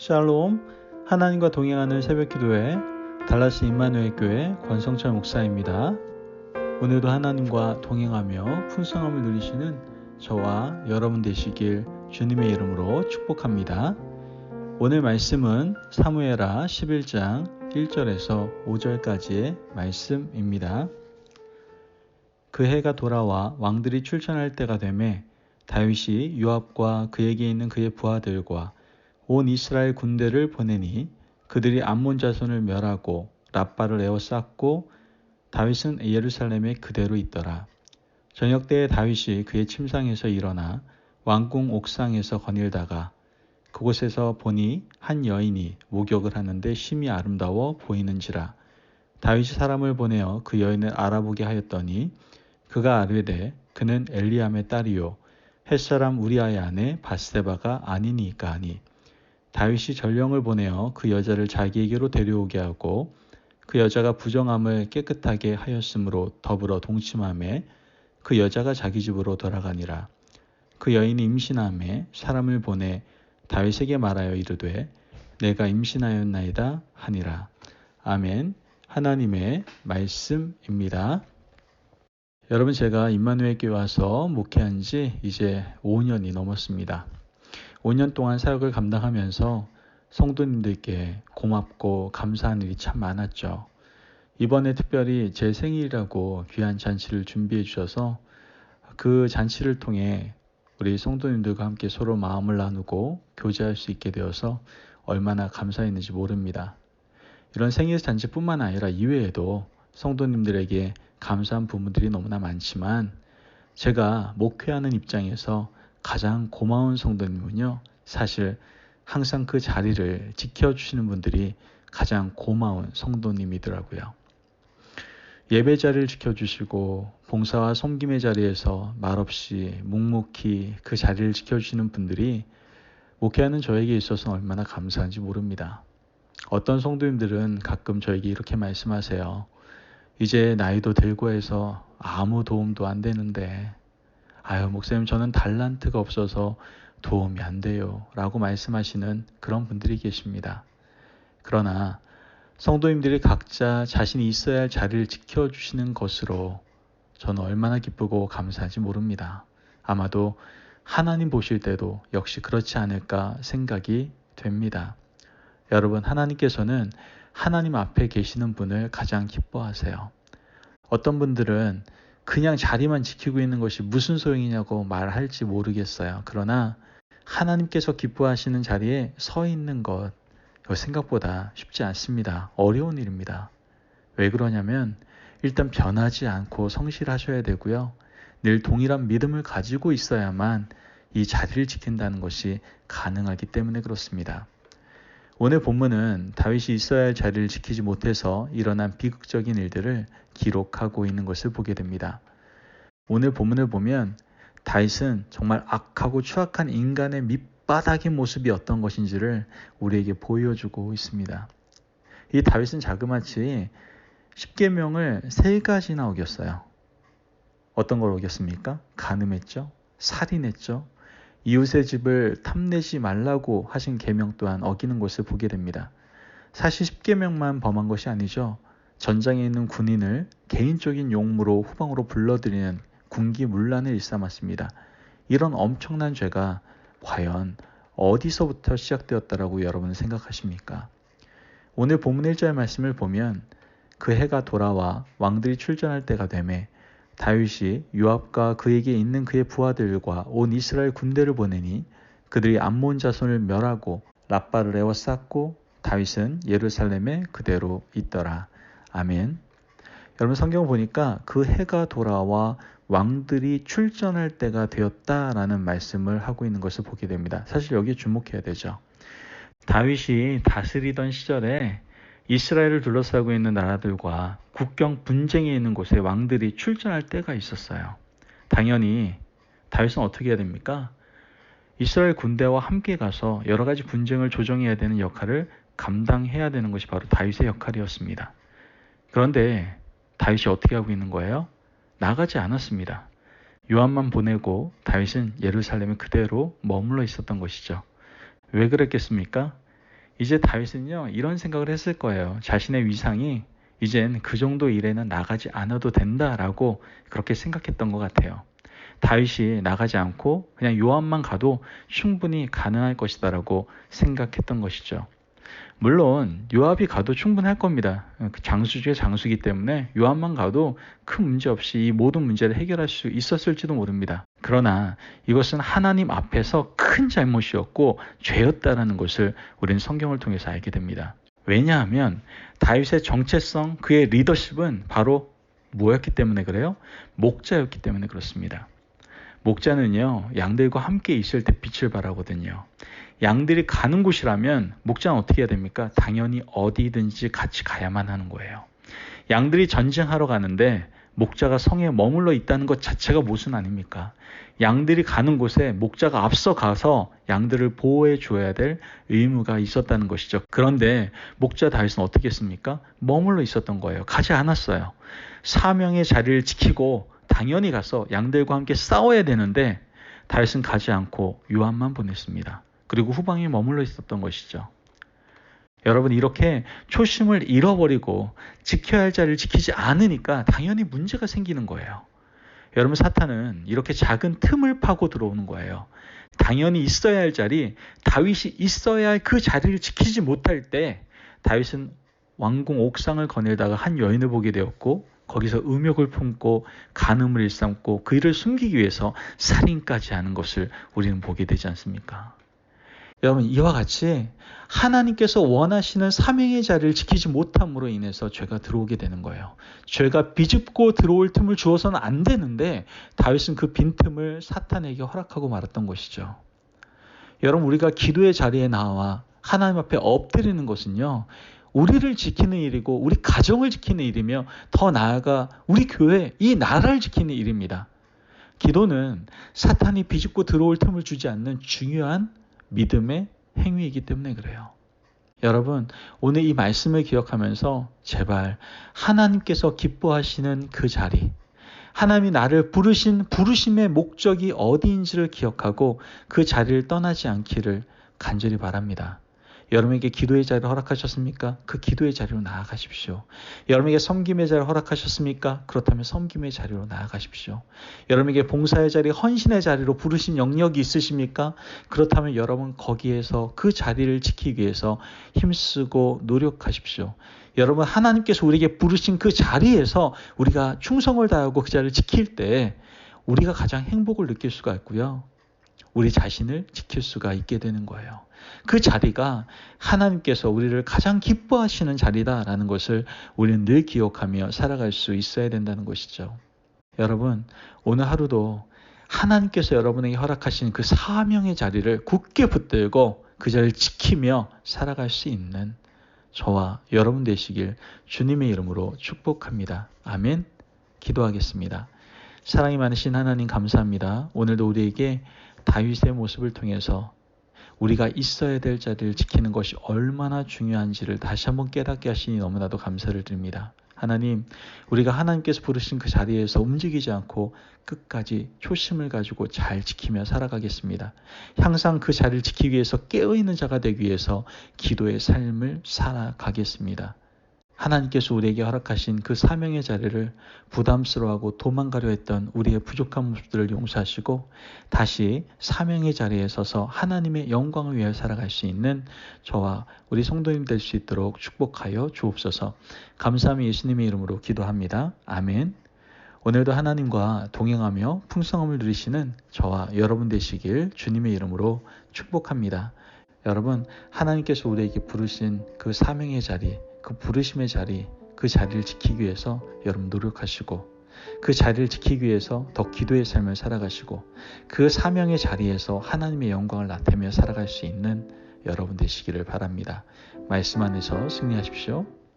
샬롬, 하나님과 동행하는 새벽기도회 달라스 임마누엘 교회 권성철 목사입니다. 오늘도 하나님과 동행하며 풍성함을 누리시는 저와 여러분 되시길 주님의 이름으로 축복합니다. 오늘 말씀은 사무엘하 11장 1절에서 5절까지의 말씀입니다. 그 해가 돌아와 왕들이 출전할 때가 되매 다윗이 요압과 그에게 있는 그의 부하들과 온 이스라엘 군대를 보내니 그들이 암몬 자손을 멸하고 랍바를 에워쌌고 다윗은 예루살렘에 그대로 있더라. 저녁 때에 다윗이 그의 침상에서 일어나 왕궁 옥상에서 거닐다가 그곳에서 보니 한 여인이 목욕을 하는데 심히 아름다워 보이는지라. 다윗이 사람을 보내어 그 여인을 알아보게 하였더니 그가 아뢰되 그는 엘리암의 딸이요 햇사람 우리아의 아내 밧세바가 아니니까 하니 다윗이 전령을 보내어 그 여자를 자기에게로 데려오게 하고 그 여자가 부정함을 깨끗하게 하였으므로 더불어 동침하매 그 여자가 자기 집으로 돌아가니라. 그 여인이 임신함에 사람을 보내 다윗에게 말하여 이르되 내가 임신하였나이다 하니라. 아멘. 하나님의 말씀입니다. 여러분, 제가 임마누엘 교회 와서 목회한 지 이제 5년이 넘었습니다. 5년 동안 사역을 감당하면서 성도님들께 고맙고 감사한 일이 참 많았죠. 이번에 특별히 제 생일이라고 귀한 잔치를 준비해 주셔서 그 잔치를 통해 우리 성도님들과 함께 서로 마음을 나누고 교제할 수 있게 되어서 얼마나 감사했는지 모릅니다. 이런 생일 잔치뿐만 아니라 이외에도 성도님들에게 감사한 부분들이 너무나 많지만 제가 목회하는 입장에서 가장 고마운 성도님은요, 사실 항상 그 자리를 지켜주시는 분들이 가장 고마운 성도님이더라고요. 예배 자리를 지켜주시고 봉사와 섬김의 자리에서 말없이 묵묵히 그 자리를 지켜주시는 분들이 목회하는 저에게 있어서 얼마나 감사한지 모릅니다. 어떤 성도님들은 가끔 저에게 이렇게 말씀하세요. 이제 나이도 들고 해서 아무 도움도 안 되는데 아유, 목사님, 저는 달란트가 없어서 도움이 안 돼요 라고 말씀하시는 그런 분들이 계십니다. 그러나 성도님들이 각자 자신이 있어야 할 자리를 지켜주시는 것으로 저는 얼마나 기쁘고 감사한지 모릅니다. 아마도 하나님 보실 때도 역시 그렇지 않을까 생각이 됩니다. 여러분, 하나님께서는 하나님 앞에 계시는 분을 가장 기뻐하세요. 어떤 분들은 그냥 자리만 지키고 있는 것이 무슨 소용이냐고 말할지 모르겠어요. 그러나 하나님께서 기뻐하시는 자리에 서 있는 것, 생각보다 쉽지 않습니다. 어려운 일입니다. 왜 그러냐면 일단 변하지 않고 성실하셔야 되고요. 늘 동일한 믿음을 가지고 있어야만 이 자리를 지킨다는 것이 가능하기 때문에 그렇습니다. 오늘 본문은 다윗이 있어야 할 자리를 지키지 못해서 일어난 비극적인 일들을 기록하고 있는 것을 보게 됩니다. 오늘 본문을 보면 다윗은 정말 악하고 추악한 인간의 밑바닥의 모습이 어떤 것인지를 우리에게 보여주고 있습니다. 이 다윗은 자그마치 10계명을 3가지나 어겼어요. 어떤 걸 어겼습니까? 간음했죠. 살인했죠. 이웃의 집을 탐내지 말라고 하신 계명 또한 어기는 것을 보게 됩니다. 사실 10계명만 범한 것이 아니죠. 전장에 있는 군인을 개인적인 용무로 후방으로 불러들이는 군기문란을 일삼았습니다. 이런 엄청난 죄가 과연 어디서부터 시작되었다라고 여러분은 생각하십니까? 오늘 본문 1절 말씀을 보면 그 해가 돌아와 왕들이 출전할 때가 되매 다윗이 요압과 그에게 있는 그의 부하들과 온 이스라엘 군대를 보내니 그들이 암몬 자손을 멸하고 랍바를 에워쌌고 다윗은 예루살렘에 그대로 있더라. 아멘. 여러분, 성경을 보니까 그 해가 돌아와 왕들이 출전할 때가 되었다라는 말씀을 하고 있는 것을 보게 됩니다. 사실 여기에 주목해야 되죠. 다윗이 다스리던 시절에 이스라엘을 둘러싸고 있는 나라들과 국경 분쟁에 있는 곳에 왕들이 출전할 때가 있었어요. 당연히 다윗은 어떻게 해야 됩니까? 이스라엘 군대와 함께 가서 여러 가지 분쟁을 조정해야 되는 역할을 감당해야 되는 것이 바로 다윗의 역할이었습니다. 그런데 다윗이 어떻게 하고 있는 거예요? 나가지 않았습니다. 요압만 보내고 다윗은 예루살렘에 그대로 머물러 있었던 것이죠. 왜 그랬겠습니까? 이제 다윗은요, 이런 생각을 했을 거예요. 자신의 위상이 이젠 그 정도 일에는 나가지 않아도 된다라고 그렇게 생각했던 것 같아요. 다윗이 나가지 않고 그냥 요압만 가도 충분히 가능할 것이다라고 생각했던 것이죠. 물론 요압이 가도 충분할 겁니다. 장수 중에 장수이기 때문에 요압만 가도 큰 문제 없이 이 모든 문제를 해결할 수 있었을지도 모릅니다. 그러나 이것은 하나님 앞에서 큰 잘못이었고 죄였다라는 것을 우리는 성경을 통해서 알게 됩니다. 왜냐하면 다윗의 정체성, 그의 리더십은 바로 뭐였기 때문에 그래요? 목자였기 때문에 그렇습니다. 목자는요, 양들과 함께 있을 때 빛을 발하거든요. 양들이 가는 곳이라면 목자는 어떻게 해야 됩니까? 당연히 어디든지 같이 가야만 하는 거예요. 양들이 전쟁하러 가는데 목자가 성에 머물러 있다는 것 자체가 모순 아닙니까? 양들이 가는 곳에 목자가 앞서 가서 양들을 보호해 줘야 될 의무가 있었다는 것이죠. 그런데 목자 다윗은 어떻게 했습니까? 머물러 있었던 거예요. 가지 않았어요. 사명의 자리를 지키고 당연히 가서 양들과 함께 싸워야 되는데 다윗은 가지 않고 요압만 보냈습니다. 그리고 후방에 머물러 있었던 것이죠. 여러분, 이렇게 초심을 잃어버리고 지켜야 할 자리를 지키지 않으니까 당연히 문제가 생기는 거예요. 여러분, 사탄은 이렇게 작은 틈을 파고 들어오는 거예요. 당연히 있어야 할 자리, 다윗이 있어야 할 그 자리를 지키지 못할 때 다윗은 왕궁 옥상을 거닐다가 한 여인을 보게 되었고 거기서 음욕을 품고 간음을 일삼고 그 일을 숨기기 위해서 살인까지 하는 것을 우리는 보게 되지 않습니까? 여러분, 이와 같이 하나님께서 원하시는 사명의 자리를 지키지 못함으로 인해서 죄가 들어오게 되는 거예요. 죄가 비집고 들어올 틈을 주어서는 안 되는데 다윗은 그 빈틈을 사탄에게 허락하고 말았던 것이죠. 여러분, 우리가 기도의 자리에 나와 하나님 앞에 엎드리는 것은요, 우리를 지키는 일이고 우리 가정을 지키는 일이며 더 나아가 우리 교회, 이 나라를 지키는 일입니다. 기도는 사탄이 비집고 들어올 틈을 주지 않는 중요한 믿음의 행위이기 때문에 그래요. 여러분, 오늘 이 말씀을 기억하면서 제발 하나님께서 기뻐하시는 그 자리, 하나님이 나를 부르신 부르심의 목적이 어디인지를 기억하고 그 자리를 떠나지 않기를 간절히 바랍니다. 여러분에게 기도의 자리를 허락하셨습니까? 그 기도의 자리로 나아가십시오. 여러분에게 섬김의 자리를 허락하셨습니까? 그렇다면 섬김의 자리로 나아가십시오. 여러분에게 봉사의 자리, 헌신의 자리로 부르신 영역이 있으십니까? 그렇다면 여러분 거기에서 그 자리를 지키기 위해서 힘쓰고 노력하십시오. 여러분, 하나님께서 우리에게 부르신 그 자리에서 우리가 충성을 다하고 그 자리를 지킬 때 우리가 가장 행복을 느낄 수가 있고요. 우리 자신을 지킬 수가 있게 되는 거예요. 그 자리가 하나님께서 우리를 가장 기뻐하시는 자리다라는 것을 우리는 늘 기억하며 살아갈 수 있어야 된다는 것이죠. 여러분, 오늘 하루도 하나님께서 여러분에게 허락하신 그 사명의 자리를 굳게 붙들고 그 자리를 지키며 살아갈 수 있는 저와 여러분 되시길 주님의 이름으로 축복합니다. 아멘. 기도하겠습니다. 사랑이 많으신 하나님, 감사합니다. 오늘도 우리에게 다윗의 모습을 통해서 우리가 있어야 될 자리를 지키는 것이 얼마나 중요한지를 다시 한번 깨닫게 하시니 너무나도 감사를 드립니다. 하나님, 우리가 하나님께서 부르신 그 자리에서 움직이지 않고 끝까지 초심을 가지고 잘 지키며 살아가겠습니다. 항상 그 자리를 지키기 위해서 깨어있는 자가 되기 위해서 기도의 삶을 살아가겠습니다. 하나님께서 우리에게 허락하신 그 사명의 자리를 부담스러워하고 도망가려 했던 우리의 부족한 모습들을 용서하시고 다시 사명의 자리에 서서 하나님의 영광을 위하여 살아갈 수 있는 저와 우리 성도님 될 수 있도록 축복하여 주옵소서. 감사함이 예수님의 이름으로 기도합니다. 아멘. 오늘도 하나님과 동행하며 풍성함을 누리시는 저와 여러분 되시길 주님의 이름으로 축복합니다. 여러분, 하나님께서 우리에게 부르신 그 사명의 자리, 그 부르심의 자리, 그 자리를 지키기 위해서 여러분 노력하시고 그 자리를 지키기 위해서 더 기도의 삶을 살아가시고 그 사명의 자리에서 하나님의 영광을 나타내며 살아갈 수 있는 여러분 되시기를 바랍니다. 말씀 안에서 승리하십시오.